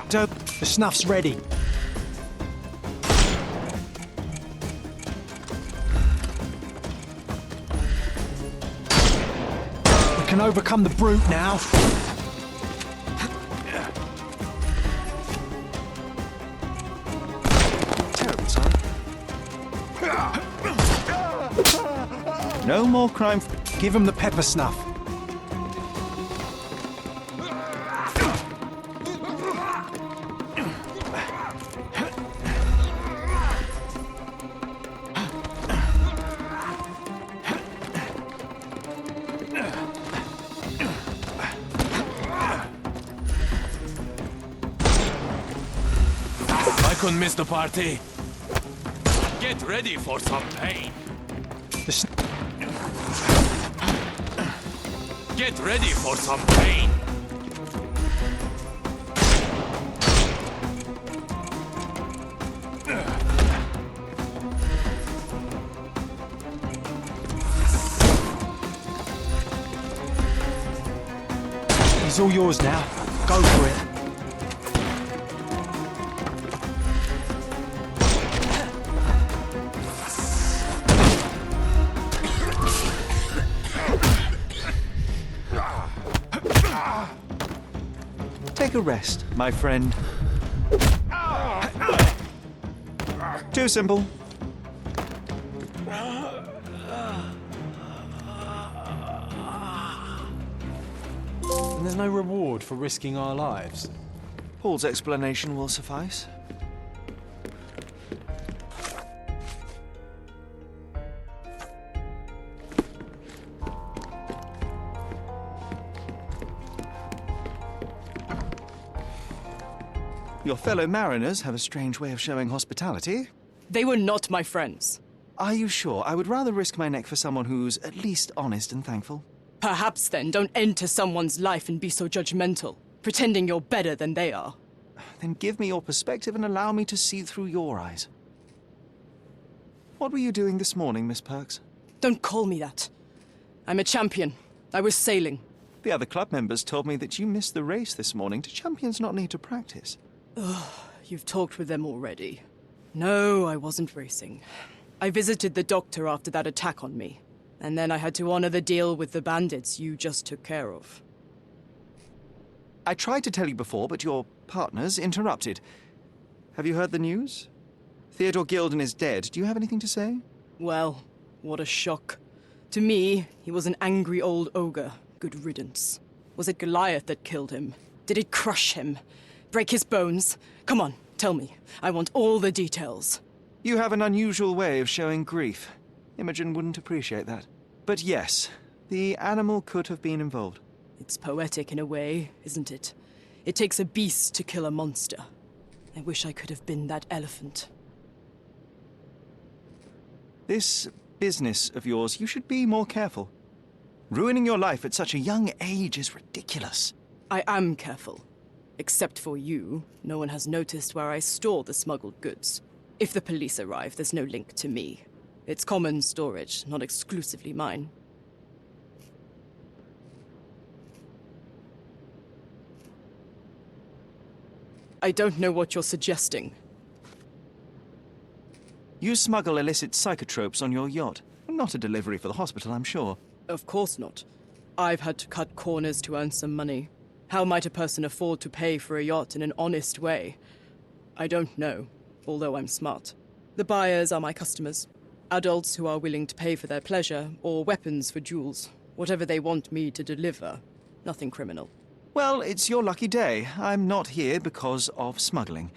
Dope. The snuff's ready. We can overcome the brute now. terribly sorry. No more crime. Give him the pepper snuff. I couldn't miss the party. Get ready for some pain. Get ready for some pain. He's all yours now. Go for it. Take a rest, my friend. Too simple. And there's no reward for risking our lives. Paul's explanation will suffice. Your fellow mariners have a strange way of showing hospitality. They were not my friends. Are you sure? I would rather risk my neck for someone who's at least honest and thankful. Perhaps then don't enter someone's life and be so judgmental, pretending you're better than they are. Then give me your perspective and allow me to see through your eyes. What were you doing this morning, Miss Perks? Don't call me that. I'm a champion. I was sailing. The other club members told me that you missed the race this morning. Do champions not need to practice? You've talked with them already. No, I wasn't racing. I visited the doctor after that attack on me. And then I had to honor the deal with the bandits you just took care of. I tried to tell you before, but your partners interrupted. Have you heard the news? Theodore Gilden is dead. Do you have anything to say? Well, what a shock. To me, he was an angry old ogre. Good riddance. Was it Goliath that killed him? Did it crush him? Break his bones? Come on, tell me. I want all the details. You have an unusual way of showing grief. Imogen wouldn't appreciate that. But yes, the animal could have been involved. It's poetic in a way, isn't it? It takes a beast to kill a monster. I wish I could have been that elephant. This business of yours, you should be more careful. Ruining your life at such a young age is ridiculous. I am careful. Except for you, no one has noticed where I store the smuggled goods. If the police arrive, there's no link to me. It's common storage, not exclusively mine. I don't know what you're suggesting. You smuggle illicit psychotropes on your yacht. Not a delivery for the hospital, I'm sure. Of course not. I've had to cut corners to earn some money. How might a person afford to pay for a yacht in an honest way? I don't know, although I'm smart. The buyers are my customers. Adults who are willing to pay for their pleasure, or weapons for jewels. Whatever they want me to deliver. Nothing criminal. Well, it's your lucky day. I'm not here because of smuggling.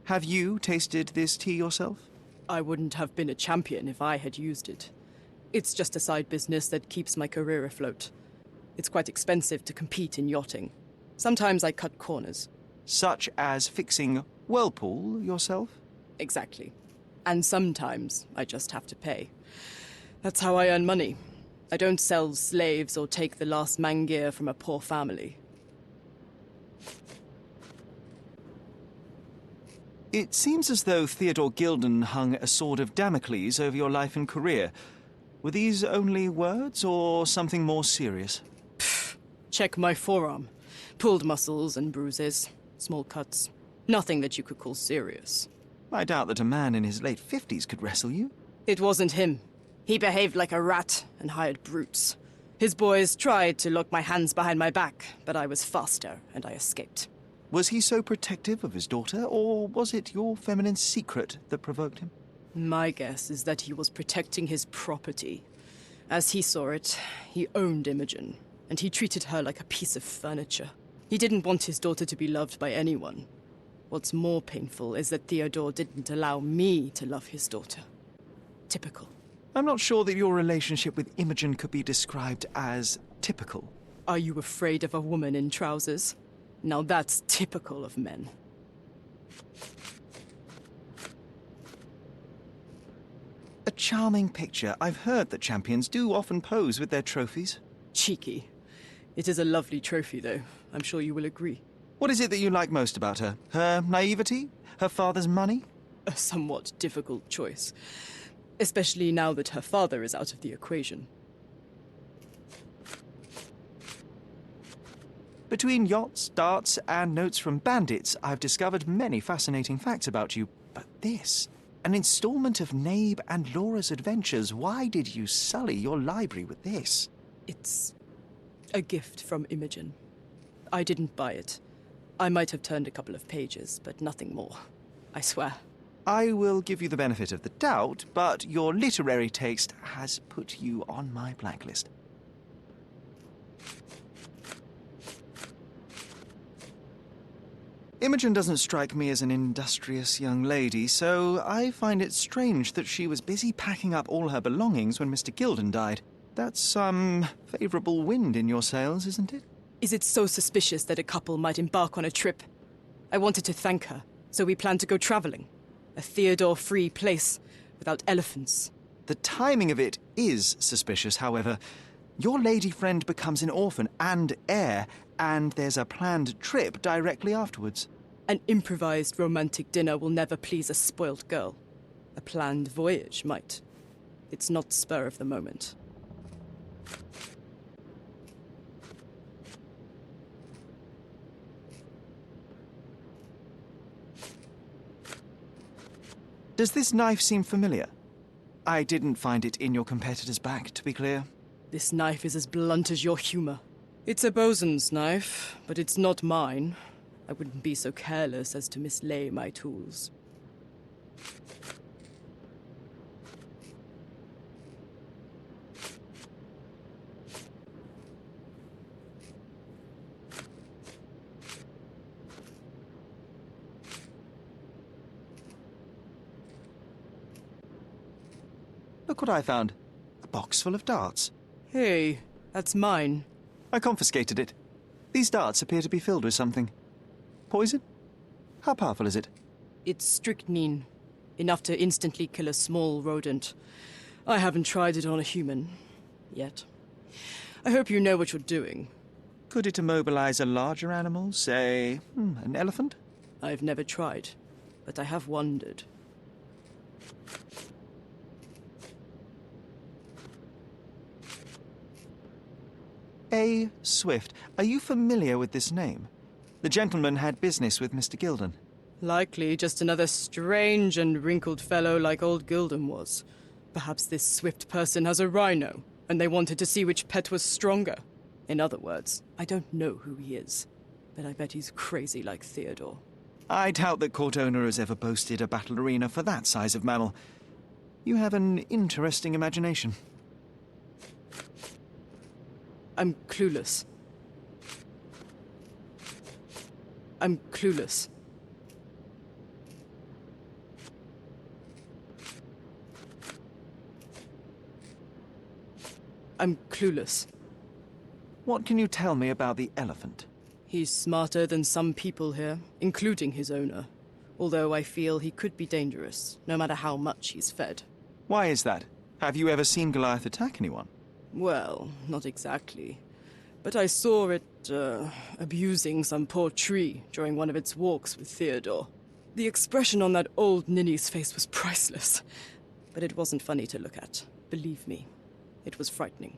Have you tasted this tea yourself? I wouldn't have been a champion if I had used it. It's just a side business that keeps my career afloat. It's quite expensive to compete in yachting. Sometimes I cut corners. Such as fixing whirlpool yourself? Exactly. And sometimes I just have to pay. That's how I earn money. I don't sell slaves or take the last mangear from a poor family. It seems as though Theodore Gilden hung a sword of Damocles over your life and career. Were these only words or something more serious? Check my forearm. Pulled muscles and bruises. Small cuts. Nothing that you could call serious. I doubt that a man in his late 50s could wrestle you. It wasn't him. He behaved like a rat and hired brutes. His boys tried to lock my hands behind my back, but I was faster and I escaped. Was he so protective of his daughter, or was it your feminine secret that provoked him? My guess is that he was protecting his property. As he saw it, he owned Imogen, and he treated her like a piece of furniture. He didn't want his daughter to be loved by anyone. What's more painful is that Theodore didn't allow me to love his daughter. Typical. I'm not sure that your relationship with Imogen could be described as typical. Are you afraid of a woman in trousers? Now that's typical of men. A charming picture. I've heard that champions do often pose with their trophies. Cheeky. It is a lovely trophy, though. I'm sure you will agree. What is it that you like most about her? Her naivety? Her father's money? A somewhat difficult choice. Especially now that her father is out of the equation. Between yachts, darts, and notes from bandits, I've discovered many fascinating facts about you. But this, an installment of Nabe and Laura's adventures. Why did you sully your library with this? It's a gift from Imogen. I didn't buy it. I might have turned a couple of pages, but nothing more. I swear. I will give you the benefit of the doubt, but your literary taste has put you on my blacklist. Imogen doesn't strike me as an industrious young lady, so I find it strange that she was busy packing up all her belongings when Mr. Gilden died. That's some favorable wind in your sails, isn't it? Is it so suspicious that a couple might embark on a trip? I wanted to thank her, so we planned to go traveling. A Theodore-free place, without elephants. The timing of it is suspicious, however. Your lady friend becomes an orphan and heir, and there's a planned trip directly afterwards. An improvised romantic dinner will never please a spoilt girl. A planned voyage might. It's not spur of the moment. Does this knife seem familiar? I didn't find it in your competitor's back, to be clear. This knife is as blunt as your humor. It's a bosun's knife, but it's not mine. I wouldn't be so careless as to mislay my tools. Look what I found. A box full of darts. Hey, that's mine. I confiscated it. These darts appear to be filled with something. Poison? How powerful is it? It's strychnine. Enough to instantly kill a small rodent. I haven't tried it on a human. Yet. I hope you know what you're doing. Could it immobilize a larger animal, say, an elephant? I've never tried, but I have wondered. A. Swift. Are you familiar with this name? The gentleman had business with Mr. Gilden. Likely just another strange and wrinkled fellow like old Gilden was. Perhaps this Swift person has a rhino, and they wanted to see which pet was stronger. In other words, I don't know who he is, but I bet he's crazy like Theodore. I doubt that court owner has ever boasted a battle arena for that size of mammal. You have an interesting imagination. I'm clueless. I'm clueless. I'm clueless. What can you tell me about the elephant? He's smarter than some people here, including his owner. Although I feel he could be dangerous, no matter how much he's fed. Why is that? Have you ever seen Goliath attack anyone? Well, not exactly. But I saw it, abusing some poor tree during one of its walks with Theodore. The expression on that old ninny's face was priceless. But it wasn't funny to look at. Believe me, it was frightening.